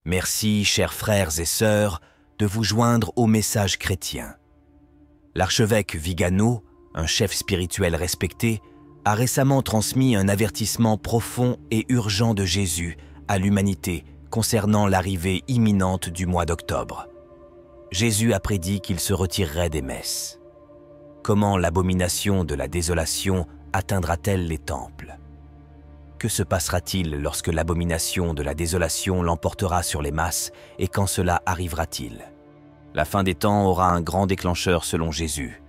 Merci, chers frères et sœurs, de vous joindre au message chrétien. L'archevêque Vigano, un chef spirituel respecté, a récemment transmis un avertissement profond et urgent de Jésus à l'humanité concernant l'arrivée imminente du mois d'octobre. Jésus a prédit qu'il se retirerait des messes. Comment l'abomination de la désolation atteindra-t-elle les temples? Que se passera-t-il lorsque l'abomination de la désolation l'emportera sur les masses et quand cela arrivera-t-il? La fin des temps aura un grand déclencheur selon Jésus.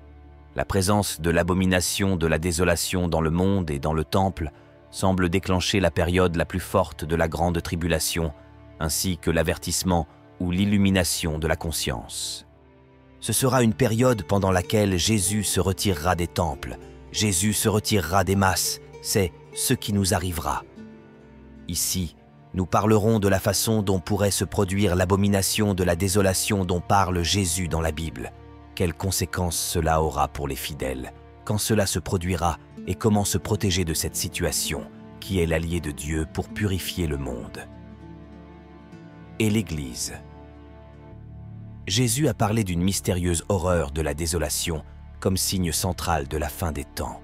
La présence de l'abomination de la désolation dans le monde et dans le temple semble déclencher la période la plus forte de la grande tribulation, ainsi que l'avertissement ou l'illumination de la conscience. Ce sera une période pendant laquelle Jésus se retirera des temples, Jésus se retirera des masses, c'est ce qui nous arrivera. Ici, nous parlerons de la façon dont pourrait se produire l'abomination de la désolation dont parle Jésus dans la Bible. Quelles conséquences cela aura pour les fidèles, quand cela se produira et comment se protéger de cette situation qui est l'allié de Dieu pour purifier le monde. Et l'Église. Jésus a parlé d'une mystérieuse horreur de la désolation comme signe central de la fin des temps.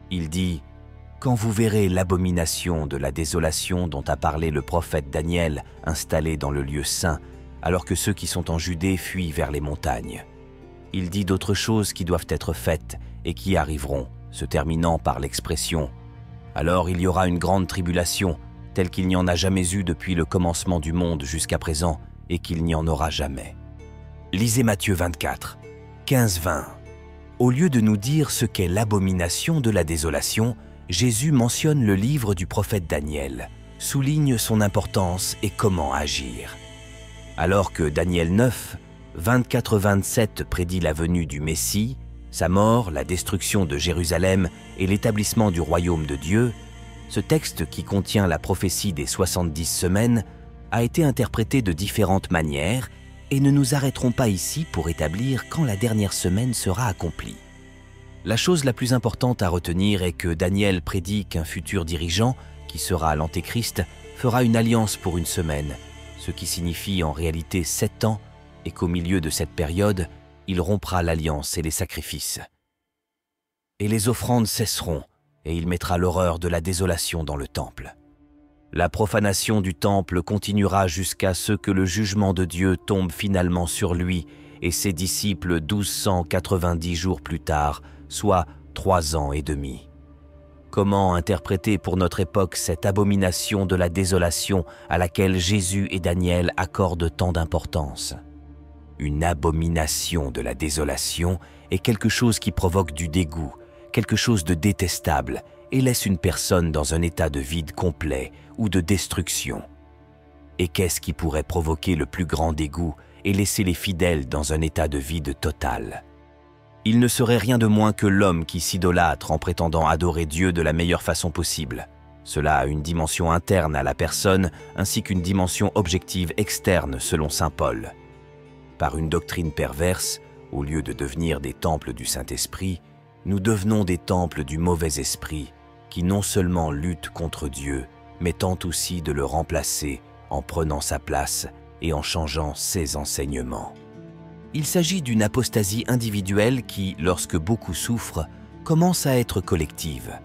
Il dit « Quand vous verrez l'abomination de la désolation dont a parlé le prophète Daniel installé dans le lieu saint, alors que ceux qui sont en Judée fuient vers les montagnes. » Il dit d'autres choses qui doivent être faites et qui arriveront, se terminant par l'expression « Alors il y aura une grande tribulation, telle qu'il n'y en a jamais eu depuis le commencement du monde jusqu'à présent et qu'il n'y en aura jamais. » Lisez Matthieu 24, 15-20. Au lieu de nous dire ce qu'est l'abomination de la désolation, Jésus mentionne le livre du prophète Daniel, souligne son importance et comment agir. Alors que Daniel 9, 24-27 prédit la venue du Messie, sa mort, la destruction de Jérusalem et l'établissement du royaume de Dieu, ce texte qui contient la prophétie des 70 semaines a été interprété de différentes manières et ne nous arrêterons pas ici pour établir quand la dernière semaine sera accomplie. La chose la plus importante à retenir est que Daniel prédit qu'un futur dirigeant, qui sera l'Antéchrist, fera une alliance pour une semaine, ce qui signifie en réalité 7 ans, et qu'au milieu de cette période, il rompra l'alliance et les sacrifices. Et les offrandes cesseront, et il mettra l'horreur de la désolation dans le temple. La profanation du temple continuera jusqu'à ce que le jugement de Dieu tombe finalement sur lui et ses disciples 1290 jours plus tard, soit 3 ans et demi. Comment interpréter pour notre époque cette abomination de la désolation à laquelle Jésus et Daniel accordent tant d'importance? Une abomination de la désolation est quelque chose qui provoque du dégoût, quelque chose de détestable et laisse une personne dans un état de vide complet ou de destruction. Et qu'est-ce qui pourrait provoquer le plus grand dégoût et laisser les fidèles dans un état de vide total? Il ne serait rien de moins que l'homme qui s'idolâtre en prétendant adorer Dieu de la meilleure façon possible. Cela a une dimension interne à la personne ainsi qu'une dimension objective externe selon saint Paul. Par une doctrine perverse, au lieu de devenir des temples du Saint-Esprit, nous devenons des temples du mauvais esprit qui non seulement lutte contre Dieu, mais tente aussi de le remplacer en prenant sa place et en changeant ses enseignements. Il s'agit d'une apostasie individuelle qui, lorsque beaucoup souffrent, commence à être collective.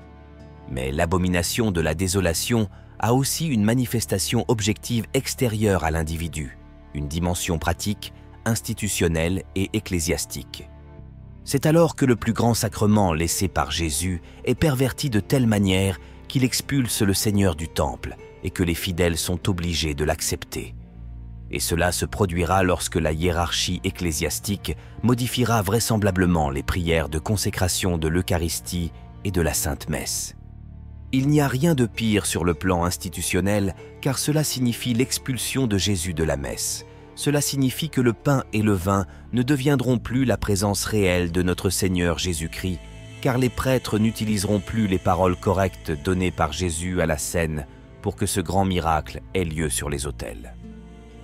Mais l'abomination de la désolation a aussi une manifestation objective extérieure à l'individu, une dimension pratique, institutionnelle et ecclésiastique. C'est alors que le plus grand sacrement laissé par Jésus est perverti de telle manière qu'il expulse le Seigneur du temple et que les fidèles sont obligés de l'accepter. Et cela se produira lorsque la hiérarchie ecclésiastique modifiera vraisemblablement les prières de consécration de l'Eucharistie et de la Sainte Messe. Il n'y a rien de pire sur le plan institutionnel car cela signifie l'expulsion de Jésus de la messe. Cela signifie que le pain et le vin ne deviendront plus la présence réelle de notre Seigneur Jésus-Christ, car les prêtres n'utiliseront plus les paroles correctes données par Jésus à la scène pour que ce grand miracle ait lieu sur les autels.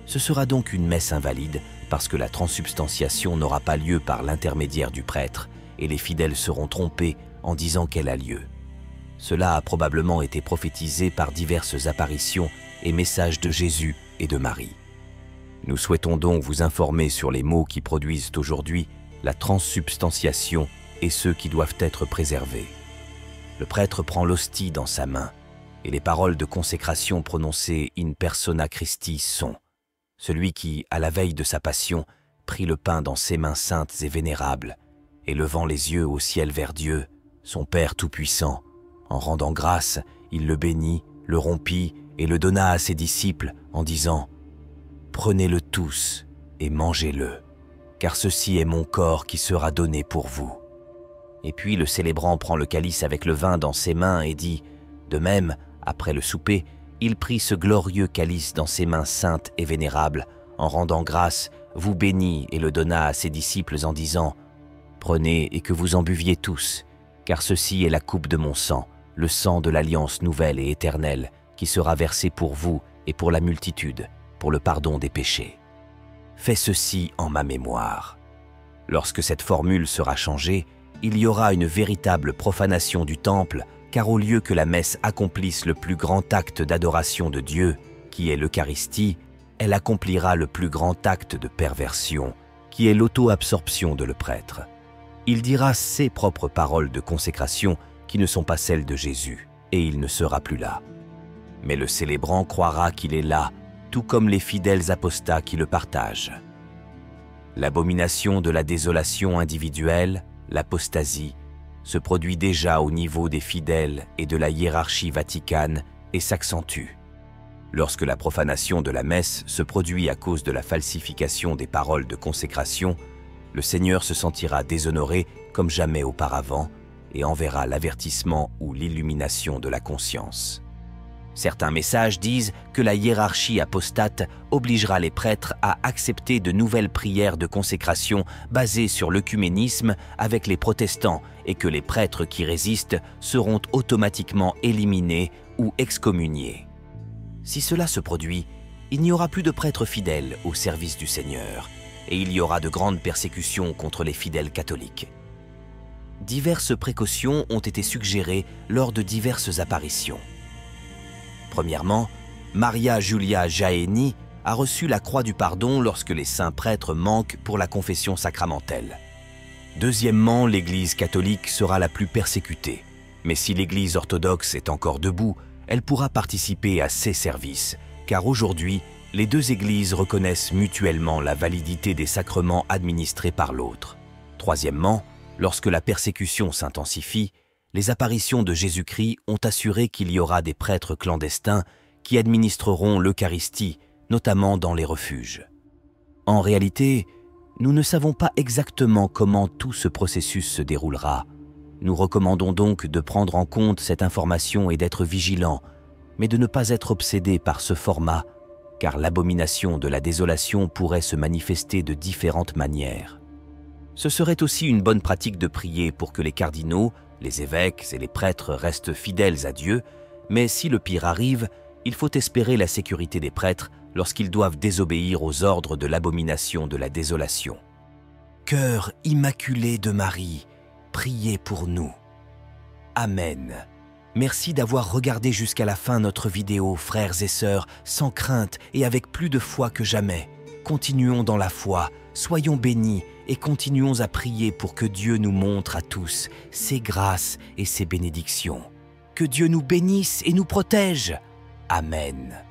Ce sera donc une messe invalide parce que la transsubstantiation n'aura pas lieu par l'intermédiaire du prêtre et les fidèles seront trompés en disant qu'elle a lieu. Cela a probablement été prophétisé par diverses apparitions et messages de Jésus et de Marie. Nous souhaitons donc vous informer sur les maux qui produisent aujourd'hui la transsubstantiation et ceux qui doivent être préservés. Le prêtre prend l'hostie dans sa main, et les paroles de consécration prononcées in persona Christi sont: celui qui, à la veille de sa passion, prit le pain dans ses mains saintes et vénérables, et levant les yeux au ciel vers Dieu, son Père Tout-Puissant, en rendant grâce, il le bénit, le rompit et le donna à ses disciples en disant: prenez-le tous et mangez-le, car ceci est mon corps qui sera donné pour vous. Et puis le célébrant prend le calice avec le vin dans ses mains et dit: de même, après le souper, il prit ce glorieux calice dans ses mains saintes et vénérables, en rendant grâce, vous bénit et le donna à ses disciples en disant: prenez et que vous en buviez tous, car ceci est la coupe de mon sang, le sang de l'alliance nouvelle et éternelle, qui sera versé pour vous et pour la multitude, pour le pardon des péchés. Faites ceci en ma mémoire. Lorsque cette formule sera changée, il y aura une véritable profanation du temple, car au lieu que la messe accomplisse le plus grand acte d'adoration de Dieu, qui est l'Eucharistie, elle accomplira le plus grand acte de perversion, qui est l'auto-absorption de le prêtre. Il dira ses propres paroles de consécration qui ne sont pas celles de Jésus, et il ne sera plus là. Mais le célébrant croira qu'il est là, tout comme les fidèles apostats qui le partagent. L'abomination de la désolation individuelle, l'apostasie, se produit déjà au niveau des fidèles et de la hiérarchie vaticane et s'accentue. Lorsque la profanation de la messe se produit à cause de la falsification des paroles de consécration, le Seigneur se sentira déshonoré comme jamais auparavant et enverra l'avertissement ou l'illumination de la conscience. Certains messages disent que la hiérarchie apostate obligera les prêtres à accepter de nouvelles prières de consécration basées sur l'œcuménisme avec les protestants et que les prêtres qui résistent seront automatiquement éliminés ou excommuniés. Si cela se produit, il n'y aura plus de prêtres fidèles au service du Seigneur et il y aura de grandes persécutions contre les fidèles catholiques. Diverses précautions ont été suggérées lors de diverses apparitions. Premièrement, Maria Giulia Jaeni a reçu la croix du pardon lorsque les saints prêtres manquent pour la confession sacramentelle. Deuxièmement, l'Église catholique sera la plus persécutée. Mais si l'Église orthodoxe est encore debout, elle pourra participer à ses services, car aujourd'hui, les deux Églises reconnaissent mutuellement la validité des sacrements administrés par l'autre. Troisièmement, lorsque la persécution s'intensifie, les apparitions de Jésus-Christ ont assuré qu'il y aura des prêtres clandestins qui administreront l'Eucharistie, notamment dans les refuges. En réalité, nous ne savons pas exactement comment tout ce processus se déroulera. Nous recommandons donc de prendre en compte cette information et d'être vigilants, mais de ne pas être obsédés par ce format, car l'abomination de la désolation pourrait se manifester de différentes manières. Ce serait aussi une bonne pratique de prier pour que les cardinaux, les évêques et les prêtres restent fidèles à Dieu, mais si le pire arrive, il faut espérer la sécurité des prêtres lorsqu'ils doivent désobéir aux ordres de l'abomination de la désolation. Cœur immaculé de Marie, priez pour nous. Amen. Merci d'avoir regardé jusqu'à la fin notre vidéo, frères et sœurs, sans crainte et avec plus de foi que jamais. Continuons dans la foi, soyons bénis et continuons à prier pour que Dieu nous montre à tous ses grâces et ses bénédictions. Que Dieu nous bénisse et nous protège. Amen.